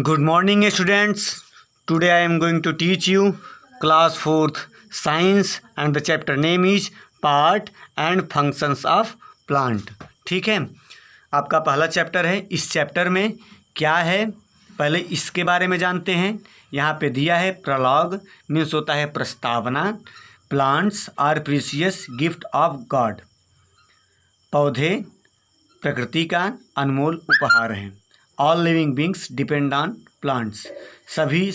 Good morning, students. Today I am going to teach you class 4th science and the chapter name is part and functions of plant. ठीक है, आपका पहला chapter है। इस chapter में क्या है पहले इसके बारे में जानते हैं। यहाँ पे दिया है प्रलॉग, मीन्स होता है प्रस्तावना। Plants are precious gift of God, पौधे प्रकृति का अनमोल उपहार हैं। All living beings depend on plants, सभी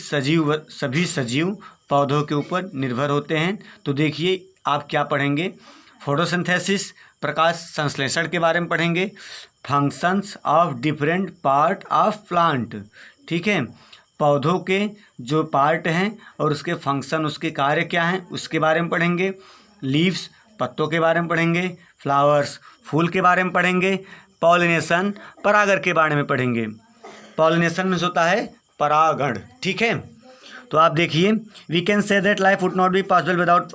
सजीव पौधों के ऊपर निर्भर होते हैं। तो देखिए आप क्या पढ़ेंगे, फोटोसिंथेसिस प्रकाश संश्लेषण के बारे में पढ़ेंगे। Functions of different part of plant, ठीक है, पौधों के जो पार्ट हैं और उसके फंक्शन, उसके कार्य क्या हैं उसके बारे में पढ़ेंगे। लीव्स पत्तों के बारे में पढ़ेंगे। फ्लावर्स फूल के बारे में पढ़ेंगे। पॉलिनेशन परागण के बारे में पढ़ेंगे। पॉलिनेशन मीन्स होता है परागण, ठीक है। तो आप देखिए, we can say that life would not be possible without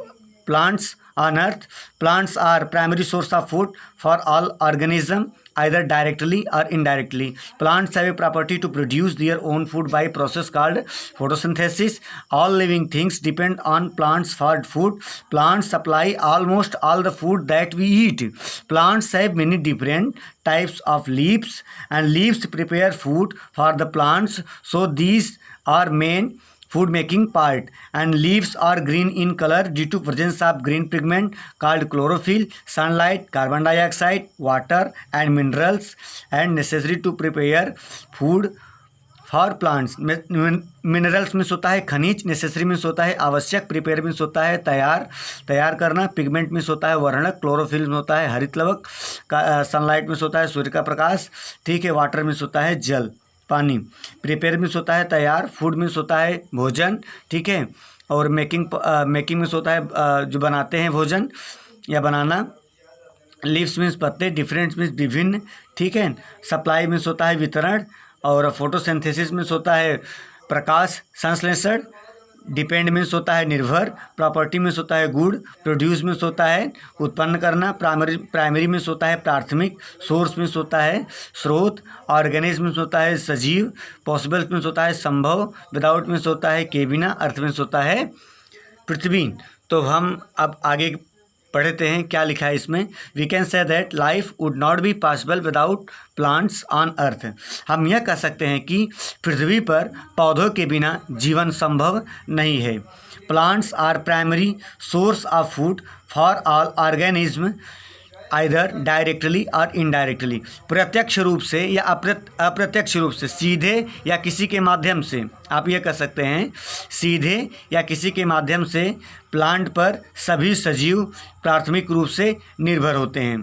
plants on earth. Plants are primary source of food for all organism either directly or indirectly. Plants have a property to produce their own food by process called photosynthesis. All living things depend on plants for food. Plants supply almost all the food that we eat. Plants have many different types of leaves, and leaves prepare food for the plants. So these are main food making part, and leaves are green in color due to presence of green pigment called chlorophyll. Sunlight, carbon dioxide, water and minerals and necessary to prepare food for plants. Minerals means होता है खनिज, necessary means होता है आवश्यक, prepare means होता है तैयार करना, पिगमेंट मीन्स होता है वर्णक, क्लोरोफिल मीन्स होता है हरित लवक, सनलाइट मीन्स होता है सूर्य का प्रकाश, ठीक है, वाटर मीन्स होता है जल पानी, प्रिपेयर मीन्स होता है तैयार, फूड मीन्स होता है भोजन, ठीक है, और मेकिंग मीन्स होता है जो बनाते हैं भोजन या बनाना। लीव्स मीन्स पत्ते, डिफरेंट मीन्स विभिन्न, ठीक है, सप्लाई मीन्स होता है वितरण, और फोटोसिंथेसिस मीन्स होता है प्रकाश संश्लेषण, डिपेंड मीन्स होता है निर्भर, प्रॉपर्टी मीन्स होता है गुण, प्रोड्यूस मीन्स होता है उत्पन्न करना, प्राइमरी मीन्स होता है प्राथमिक, सोर्स मीन्स होता है स्रोत, ऑर्गेनिज्म मीन्स होता है सजीव, पॉसिबल मीन्स होता है संभव, विदाउट मीन्स होता है के बिना, अर्थ मीन्स होता है पृथ्वी। तो हम अब आगे पढ़ते हैं क्या लिखा है इसमें। We can say that life would not be possible without plants on earth. हम यह कह सकते हैं कि पृथ्वी पर पौधों के बिना जीवन संभव नहीं है। Plants are primary source of food for all organism either directly or indirectly, प्रत्यक्ष रूप से या अप्रत्यक्ष रूप से, सीधे या किसी के माध्यम से, आप ये कह सकते हैं सीधे या किसी के माध्यम से प्लांट पर सभी सजीव प्राथमिक रूप से निर्भर होते हैं।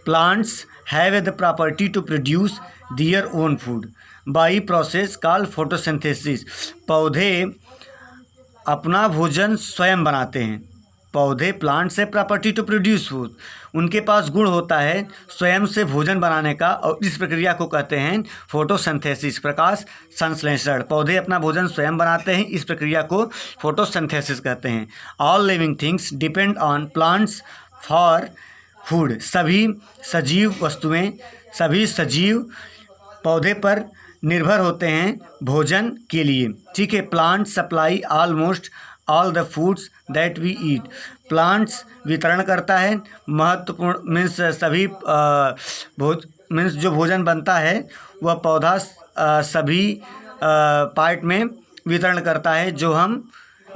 Plants have the property to produce their own food by process called photosynthesis. पौधे अपना भोजन स्वयं बनाते हैं। पौधे प्लांट से प्रॉपर्टी टू प्रोड्यूस फूड, उनके पास गुण होता है स्वयं से भोजन बनाने का, और इस प्रक्रिया को कहते हैं फोटोसिंथेसिस, प्रकाश संश्लेषण। पौधे अपना भोजन स्वयं बनाते हैं, इस प्रक्रिया को फोटोसिंथेसिस कहते हैं। All living things depend on plants for food, सभी सजीव वस्तुएं, सभी सजीव पौधे पर निर्भर होते हैं भोजन के लिए, ठीक है। Plant supply almost all the foods that we eat, plants वितरण करता है महत्वपूर्ण मीन्स सभी मीन्स जो भोजन बनता है वह पौधा सभी पार्ट में वितरण करता है जो हम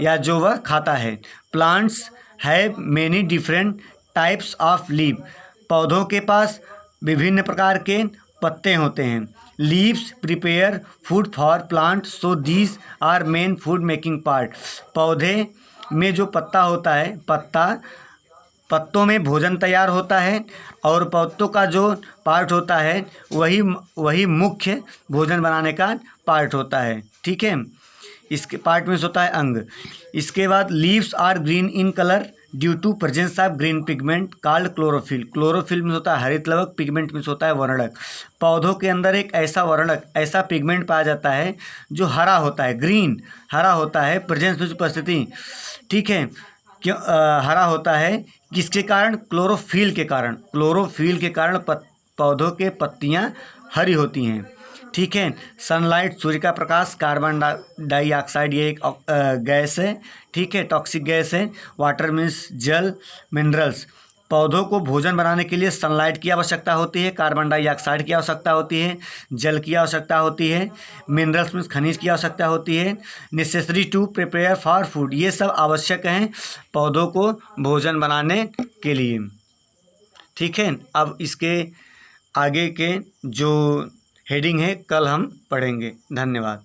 या जो वह खाता है। Plants have many different types of leave, पौधों के पास विभिन्न प्रकार के पत्ते होते हैं। Leaves prepare food for plant, so these are main food making part. पौधे में जो पत्ता होता है, पत्तों में भोजन तैयार होता है, और पत्तों का जो पार्ट होता है वही मुख्य भोजन बनाने का पार्ट होता है, ठीक है। इसके पार्ट में होता है अंग। इसके बाद leaves are green in colour due to presence of green pigment called chlorophyll. Chlorophyll में होता है हरित लवक, पिगमेंट में होता है वर्णक। पौधों के अंदर एक ऐसा वर्णक, ऐसा पिगमेंट पाया जाता है जो हरा होता है, ग्रीन हरा होता है, प्रेजेंस में उपस्थिति, ठीक है। क्यों हरा होता है, किसके कारण? क्लोरोफिल के कारण। क्लोरोफिल के कारण पौधों के पत्तियां हरी होती हैं, ठीक है। सनलाइट, सूर्य का प्रकाश, कार्बन डाइऑक्साइड ये एक गैस है, ठीक है, टॉक्सिक गैस है। वाटर मीन्स जल। मिनरल्स, पौधों को भोजन बनाने के लिए सनलाइट की आवश्यकता होती है, कार्बन डाइऑक्साइड की आवश्यकता होती है, जल की आवश्यकता होती है। मिनरल्स मीन्स खनिज की आवश्यकता होती है। Necessary to prepare for food, ये सब आवश्यक हैं पौधों को भोजन बनाने के लिए, ठीक है। अब इसके आगे के जो हेडिंग है कल हम पढ़ेंगे। धन्यवाद।